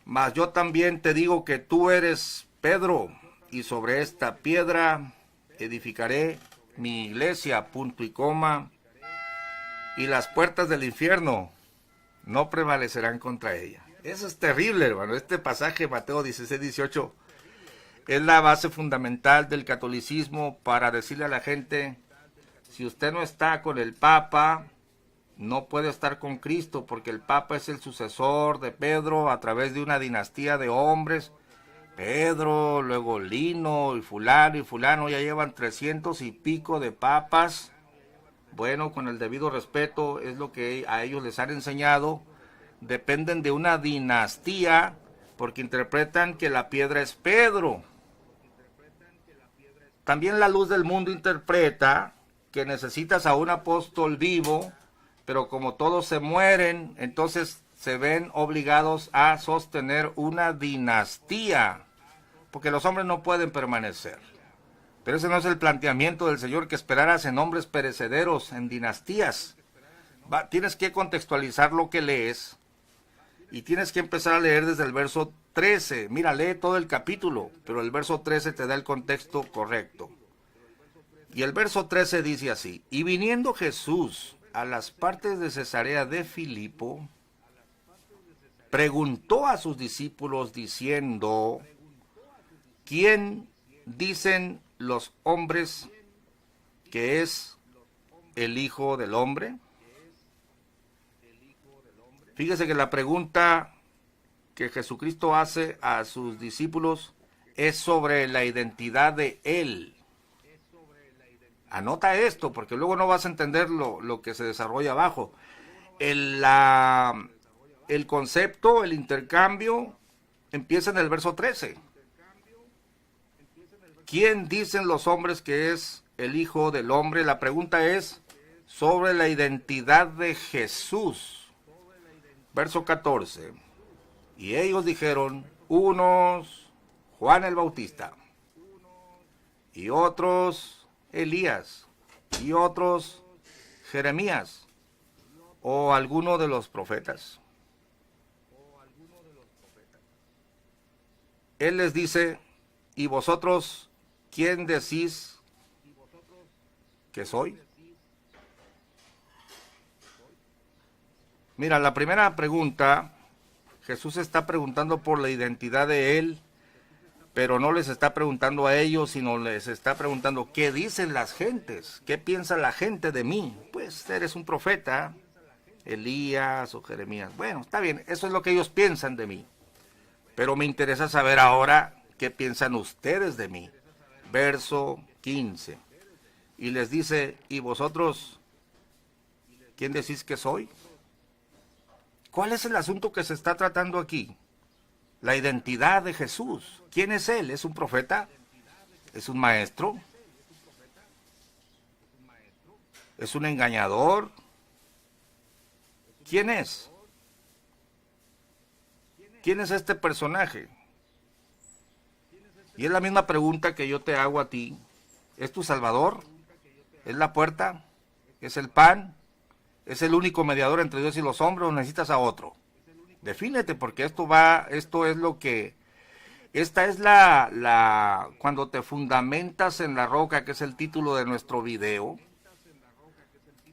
mas yo también te digo que tú eres Pedro, y sobre esta piedra edificaré mi iglesia, punto y coma, y las puertas del infierno no prevalecerán contra ella. Eso es terrible, hermano. Este pasaje, Mateo 16, 18, es la base fundamental del catolicismo para decirle a la gente, si usted no está con el Papa, no puede estar con Cristo, porque el Papa es el sucesor de Pedro a través de una dinastía de hombres. Pedro, luego Lino y fulano, ya llevan 300 y pico de papas. Bueno, con el debido respeto, es lo que a ellos les han enseñado. Dependen de una dinastía, porque interpretan que la piedra es Pedro. También la luz del mundo interpreta que necesitas a un apóstol vivo, pero como todos se mueren, entonces se ven obligados a sostener una dinastía, porque los hombres no pueden permanecer. Pero ese no es el planteamiento del Señor, que esperaras en hombres perecederos, en dinastías. Tienes que contextualizar lo que lees y tienes que empezar a leer desde el verso 13. Mira, lee todo el capítulo, pero el verso 13 te da el contexto correcto. Y el verso 13 dice así: y viniendo Jesús a las partes de Cesarea de Filipo, preguntó a sus discípulos diciendo, ¿quién dicen los hombres que es el Hijo del Hombre? Fíjese que la pregunta que Jesucristo hace a sus discípulos es sobre la identidad de Él. Anota esto, porque luego no vas a entender lo que se desarrolla abajo. El concepto, el intercambio, empieza en el verso 13. ¿Quién dicen los hombres que es el Hijo del Hombre? La pregunta es sobre la identidad de Jesús. Verso 14. Y ellos dijeron, unos Juan el Bautista, y otros Elías, y otros Jeremías, o alguno de los profetas. Él les dice, ¿y vosotros quién decís que soy? Mira, la primera pregunta, Jesús está preguntando por la identidad de Él, pero no les está preguntando a ellos, sino les está preguntando, ¿qué dicen las gentes? ¿Qué piensa la gente de mí? Pues eres un profeta, Elías o Jeremías. Bueno, está bien, eso es lo que ellos piensan de mí. Pero me interesa saber ahora qué piensan ustedes de mí. Verso 15. Y les dice, ¿y vosotros quién decís que soy? ¿Cuál es el asunto que se está tratando aquí? La identidad de Jesús. ¿Quién es Él? ¿Es un profeta? ¿Es un maestro? ¿Es un engañador? ¿Quién es? ¿Quién es este personaje? Y es la misma pregunta que yo te hago a ti. ¿Es tu Salvador? ¿Es la puerta? ¿Es el pan? ¿Es el único mediador entre Dios y los hombres o necesitas a otro? Defínete, porque esto es lo que, esta es cuando te fundamentas en la roca, que es el título de nuestro video,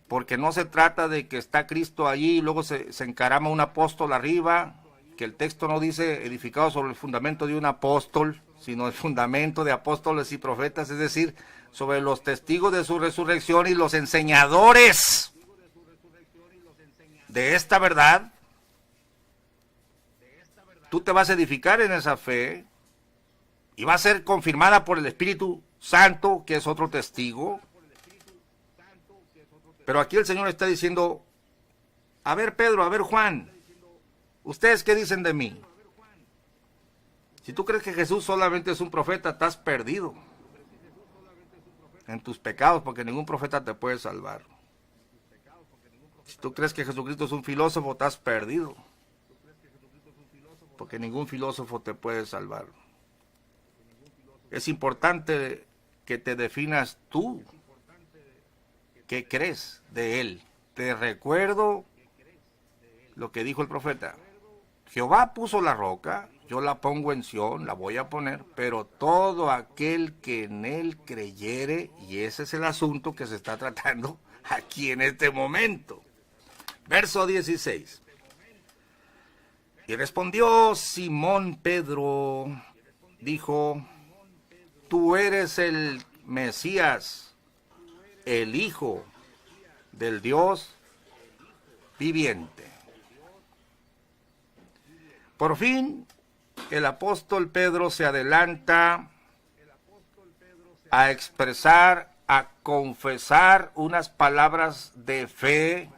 porque no se trata de que está Cristo allí y luego se encarama un apóstol arriba, que el texto no dice edificado sobre el fundamento de un apóstol, sino el fundamento de apóstoles y profetas, es decir, sobre los testigos de su resurrección y los enseñadores de esta verdad. Tú te vas a edificar en esa fe y va a ser confirmada por el Espíritu Santo, que es otro testigo. Pero aquí el Señor está diciendo, a ver Pedro, a ver Juan, ¿ustedes qué dicen de mí? Si tú crees que Jesús solamente es un profeta, estás perdido en tus pecados, porque ningún profeta te puede salvar. Si tú crees que Jesucristo es un filósofo, estás perdido, porque ningún filósofo te puede salvar. Es importante que te definas tú. ¿Qué crees de él? Te recuerdo lo que dijo el profeta. Jehová puso la roca, yo la pongo en Sión, la voy a poner, pero todo aquel que en él creyere, y ese es el asunto que se está tratando aquí en este momento. Verso 16. Y respondió Simón Pedro, dijo, tú eres el Mesías, el Hijo del Dios viviente. Por fin, el apóstol Pedro se adelanta a expresar, a confesar unas palabras de fe,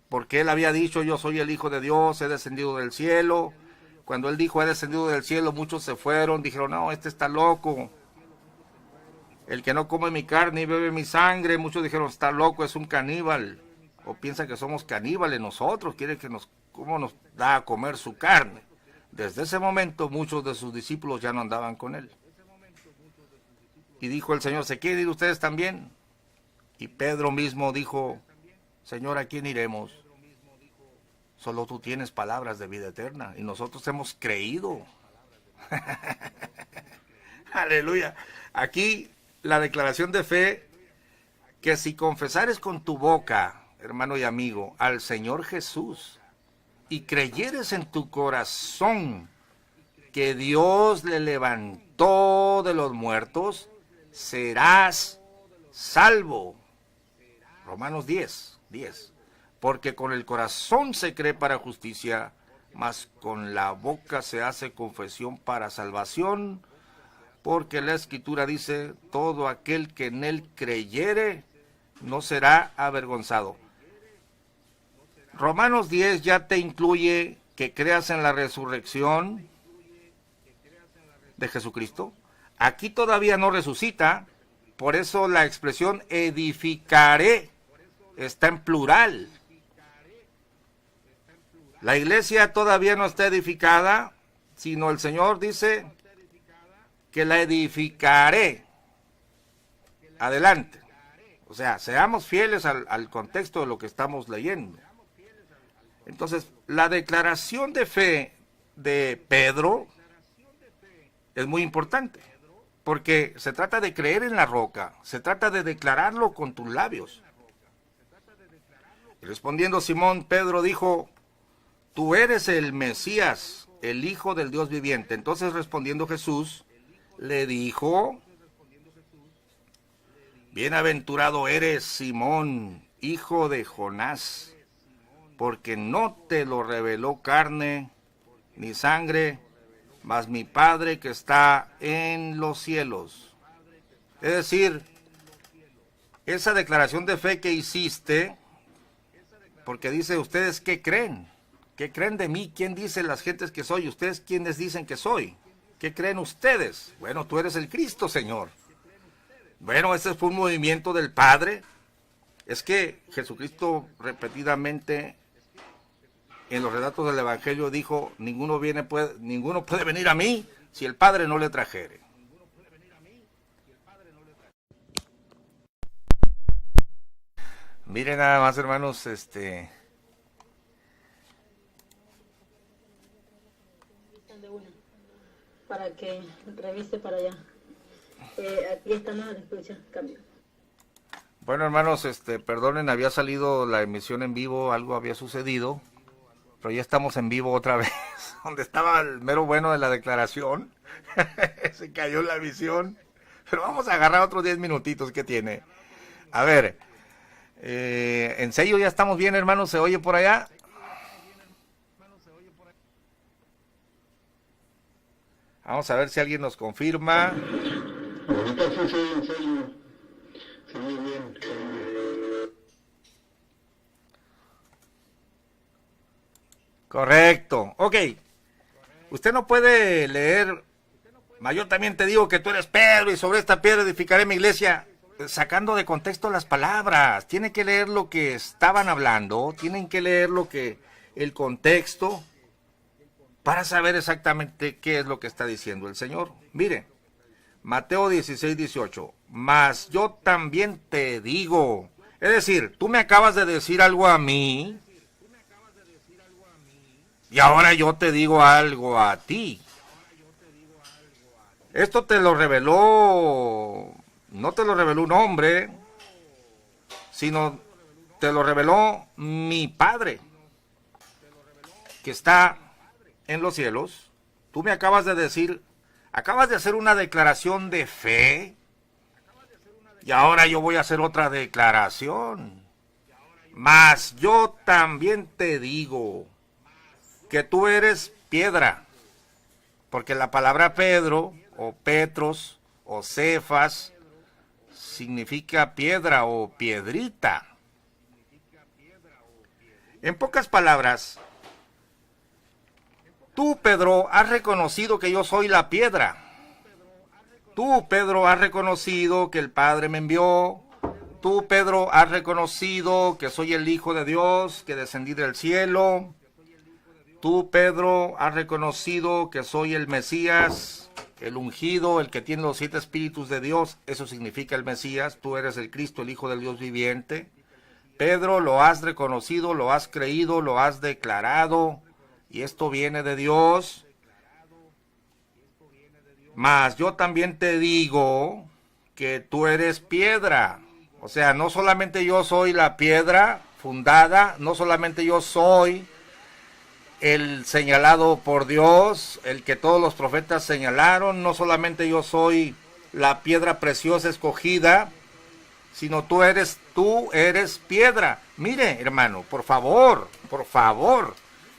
porque él había dicho, yo soy el Hijo de Dios, he descendido del cielo. Cuando él dijo, he descendido del cielo, muchos se fueron, dijeron, no, este está loco. El que no come mi carne y bebe mi sangre, muchos dijeron, está loco, es un caníbal. O piensa que somos caníbales nosotros, quiere que ¿cómo nos da a comer su carne? Desde ese momento muchos de sus discípulos ya no andaban con él. Y dijo el Señor, ¿se quieren ir ustedes también? Y Pedro mismo dijo, Señor, ¿a quién iremos? Solo tú tienes palabras de vida eterna y nosotros hemos creído. Aleluya. Aquí la declaración de fe, que si confesares con tu boca, hermano y amigo, al Señor Jesús y creyeres en tu corazón que Dios le levantó de los muertos, serás salvo. Romanos 10. Porque con el corazón se cree para justicia, mas con la boca se hace confesión para salvación, porque la Escritura dice, todo aquel que en él creyere no será avergonzado. Romanos 10 ya te incluye que creas en la resurrección de Jesucristo. Aquí todavía no resucita, por eso la expresión edificaré está en plural. La iglesia todavía no está edificada, sino el Señor dice que la edificaré. Adelante. O sea, seamos fieles al contexto de lo que estamos leyendo. Entonces, la declaración de fe de Pedro es muy importante, porque se trata de creer en la roca, se trata de declararlo con tus labios. Y respondiendo Simón, Pedro dijo, tú eres el Mesías, el Hijo del Dios viviente. Entonces respondiendo Jesús, le dijo, bienaventurado eres, Simón, hijo de Jonás, porque no te lo reveló carne ni sangre, mas mi Padre que está en los cielos. Es decir, esa declaración de fe que hiciste, porque dice, ¿ustedes qué creen? ¿Qué creen de mí? ¿Quién dice las gentes que soy? ¿Ustedes quiénes dicen que soy? ¿Qué creen ustedes? Bueno, tú eres el Cristo, Señor. Bueno, ese fue un movimiento del Padre. Es que Jesucristo repetidamente en los relatos del Evangelio dijo, ninguno puede venir a mí si el Padre no le trajere. Miren nada más, hermanos, para que revise para allá. Aquí estamos a la disposición. Cambio. Bueno, hermanos, perdonen, había salido la emisión en vivo, algo había sucedido, pero ya estamos en vivo otra vez, donde estaba el mero bueno de la declaración. Se cayó la emisión, pero vamos a agarrar otros 10 minutitos que tiene. A ver, en serio ya estamos bien, hermanos, ¿se oye por allá? Vamos a ver si alguien nos confirma. Ahorita sí, en serio. Se oye bien. Correcto. Ok. Usted no puede leer, yo también te digo que tú eres Pedro y sobre esta piedra edificaré mi iglesia, sacando de contexto las palabras. Tiene que leer lo que estaban hablando, tienen que leer el contexto para saber exactamente qué es lo que está diciendo el Señor. Mire, Mateo 16, 18. Mas yo también te digo. Es decir, tú me acabas de decir algo a mí y ahora yo te digo algo a ti. Esto te lo reveló, no te lo reveló un hombre, sino te lo reveló mi Padre, que está en los cielos. Tú me acabas de decir, acabas de hacer una declaración de fe, y ahora yo voy a hacer otra declaración. Mas yo también te digo que tú eres piedra, porque la palabra Pedro, o Petros, o Cefas, significa piedra o piedrita. En pocas palabras, tú, Pedro, has reconocido que yo soy la piedra. Tú, Pedro, has reconocido que el Padre me envió. Tú, Pedro, has reconocido que soy el Hijo de Dios, que descendí del cielo. Tú, Pedro, has reconocido que soy el Mesías, el ungido, el que tiene los 7 espíritus de Dios. Eso significa el Mesías. Tú eres el Cristo, el Hijo del Dios viviente. Pedro, lo has reconocido, lo has creído, lo has declarado. Y esto viene de Dios. Mas yo también te digo que tú eres piedra. O sea, no solamente yo soy la piedra fundada, no solamente yo soy el señalado por Dios, el que todos los profetas señalaron, no solamente yo soy la piedra preciosa escogida, sino tú eres piedra. Mire, hermano, por favor,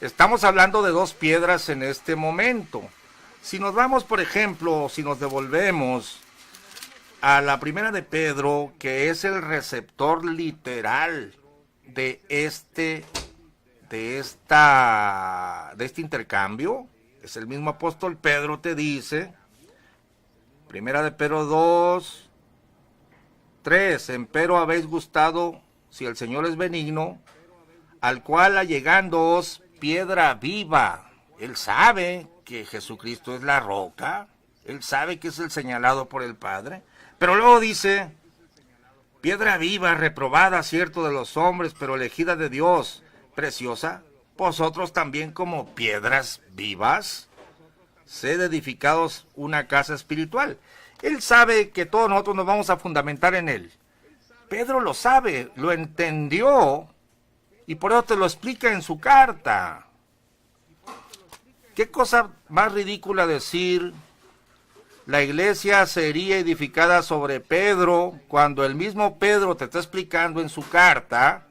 estamos hablando de 2 piedras en este momento. Si nos vamos, por ejemplo, si nos devolvemos a la primera de Pedro, que es el receptor literal de este intercambio, es el mismo apóstol Pedro, te dice, primera de Pedro 2, 3, empero habéis gustado, si el Señor es benigno, al cual allegándoos piedra viva. Él sabe que Jesucristo es la roca, él sabe que es el señalado por el Padre, pero luego dice, piedra viva, reprobada, cierto, de los hombres, pero elegida de Dios, preciosa, vosotros también como piedras vivas, sed edificados una casa espiritual. Él sabe que todos nosotros nos vamos a fundamentar en él. Pedro lo sabe, lo entendió, y por eso te lo explica en su carta. ¿Qué cosa más ridícula decir, la iglesia sería edificada sobre Pedro, cuando el mismo Pedro te está explicando en su carta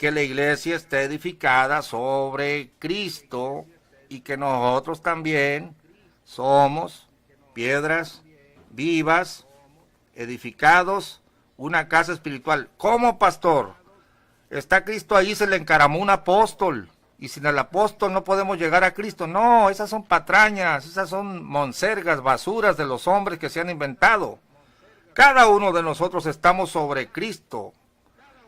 que la iglesia está edificada sobre Cristo y que nosotros también somos piedras vivas, edificados, una casa espiritual? ¿Cómo, pastor? Está Cristo ahí, se le encaramó un apóstol. y sin el apóstol no podemos llegar a Cristo. No, esas son patrañas, esas son monsergas, basuras de los hombres que se han inventado. Cada uno de nosotros estamos sobre Cristo.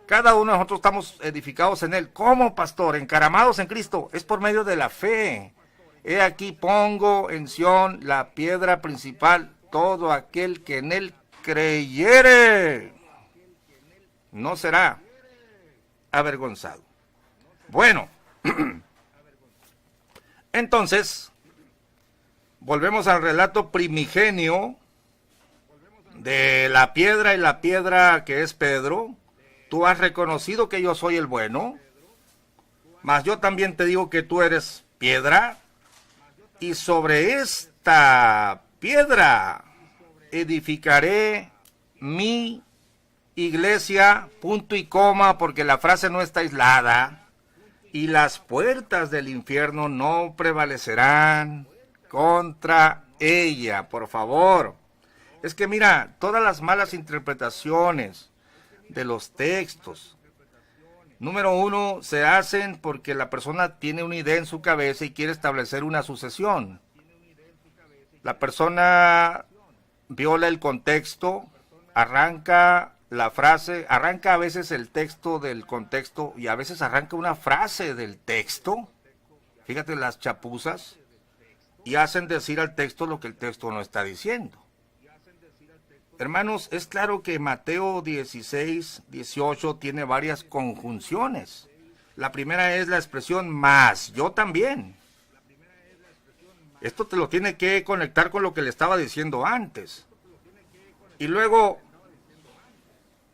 Cada uno de nosotros estamos edificados en Él. ¿Cómo, pastor? Encaramados en Cristo. Es por medio de la fe. He aquí pongo en Sión la piedra principal. Todo aquel que en Él creyere no será avergonzado. Bueno, entonces, volvemos al relato primigenio de la piedra y la piedra que es Pedro. Tú has reconocido que yo soy el bueno, mas yo también te digo que tú eres piedra, y sobre esta piedra edificaré mi iglesia, punto y coma, porque la frase no está aislada, y las puertas del infierno no prevalecerán contra ella. Por favor, es que mira, todas las malas interpretaciones de los textos, número uno, se hacen porque la persona tiene una idea en su cabeza y quiere establecer una sucesión. La persona viola el contexto, arranca la frase, arranca a veces el texto del contexto y a veces arranca una frase del texto. Fíjate las chapuzas, y hacen decir al texto lo que el texto no está diciendo. Hermanos, es claro que Mateo 16, 18 tiene varias conjunciones. La primera es la expresión más, yo también. Esto te lo tiene que conectar con lo que le estaba diciendo antes. Y luego,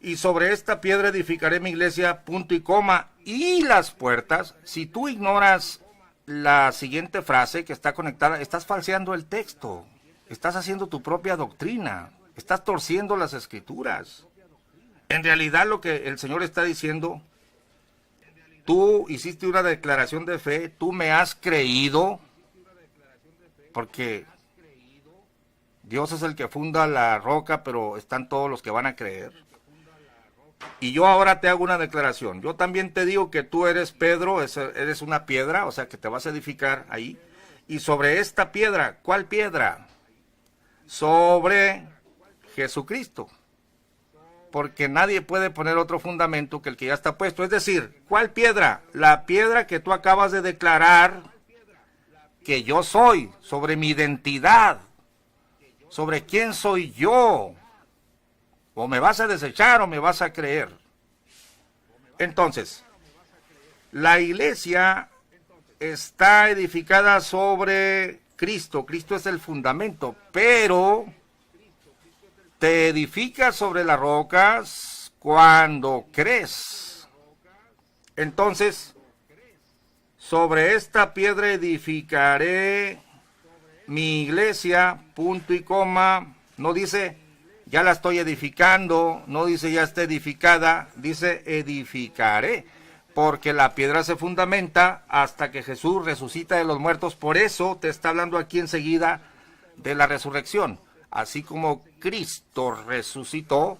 y sobre esta piedra edificaré mi iglesia, punto y coma, y las puertas. Si tú ignoras la siguiente frase que está conectada, estás falseando el texto, estás haciendo tu propia doctrina, estás torciendo las escrituras. En realidad lo que el Señor está diciendo, tú hiciste una declaración de fe, tú me has creído, porque Dios es el que funda la roca, pero están todos los que van a creer. Y yo ahora te hago una declaración. Yo también te digo que tú eres Pedro, eres una piedra, o sea que te vas a edificar ahí. Y sobre esta piedra, ¿cuál piedra? Sobre Jesucristo. Porque nadie puede poner otro fundamento que el que ya está puesto. Es decir, ¿cuál piedra? La piedra que tú acabas de declarar que yo soy, sobre mi identidad, sobre quién soy yo. O me vas a desechar o me vas a creer. Entonces, la iglesia está edificada sobre Cristo. Cristo es el fundamento, pero te edificas sobre las rocas cuando crees. Entonces, sobre esta piedra edificaré mi iglesia, punto y coma. No dice ya la estoy edificando, no dice ya está edificada, dice edificaré, porque la piedra se fundamenta hasta que Jesús resucita de los muertos. Por eso te está hablando aquí enseguida de la resurrección. Así como Cristo resucitó,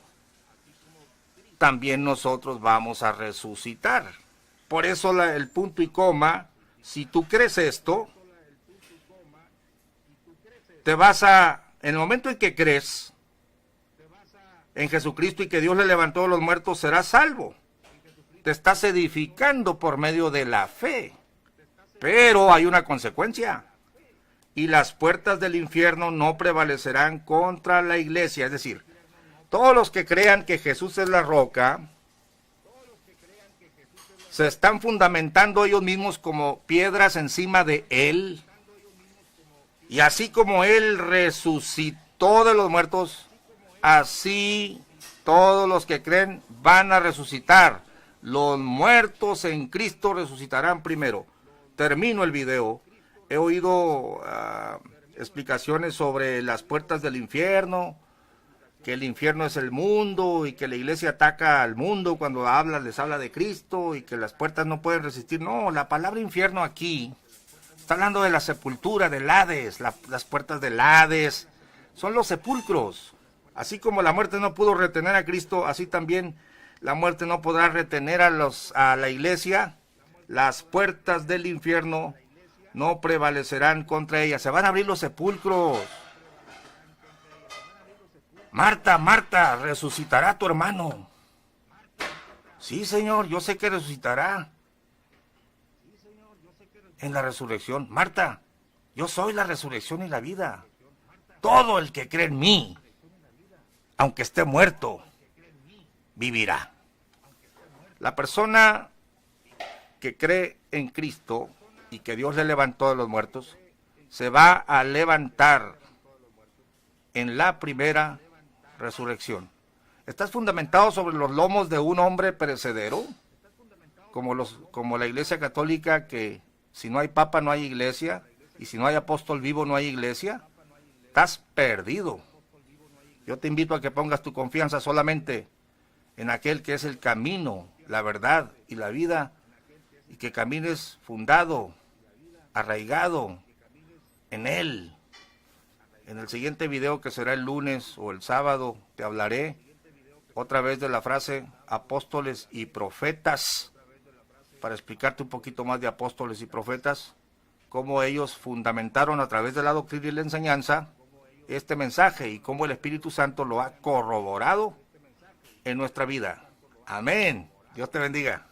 también nosotros vamos a resucitar. Por eso el punto y coma, si tú crees esto, te vas a, en el momento en que crees en Jesucristo y que Dios le levantó de los muertos, serás salvo. Te estás edificando por medio de la fe. Pero hay una consecuencia. Y las puertas del infierno no prevalecerán contra la iglesia. Es decir, todos los que crean que Jesús es la roca, se están fundamentando ellos mismos como piedras encima de Él. Y así como Él resucitó de los muertos, así todos los que creen van a resucitar. Los muertos en Cristo resucitarán primero. Termino el video. He oído explicaciones sobre las puertas del infierno, que el infierno es el mundo y que la iglesia ataca al mundo cuando les habla de Cristo y que las puertas no pueden resistir. No, la palabra infierno aquí está hablando de la sepultura, del Hades. Las puertas del Hades son los sepulcros. Así como la muerte no pudo retener a Cristo, así también la muerte no podrá retener a la iglesia las puertas del infierno no prevalecerán contra ella. Se van a abrir los sepulcros. Marta, Marta, resucitará tu hermano. Sí, Señor, yo sé que resucitará en la resurrección. Marta, yo soy la resurrección y la vida. Todo el que cree en mí, aunque esté muerto, vivirá. La persona que cree en Cristo y que Dios le levantó de los muertos, se va a levantar en la primera resurrección. ¿Estás fundamentado sobre los lomos de un hombre perecedero? Como la Iglesia Católica, que si no hay papa no hay iglesia, y si no hay apóstol vivo no hay iglesia. Estás perdido. Yo te invito a que pongas tu confianza solamente en aquel que es el camino, la verdad y la vida, y que camines fundado, arraigado en Él. En el siguiente video, que será el lunes o el sábado, te hablaré otra vez de la frase apóstoles y profetas, para explicarte un poquito más de apóstoles y profetas, cómo ellos fundamentaron a través de la doctrina y la enseñanza este mensaje y cómo el Espíritu Santo lo ha corroborado en nuestra vida. Amén. Dios te bendiga.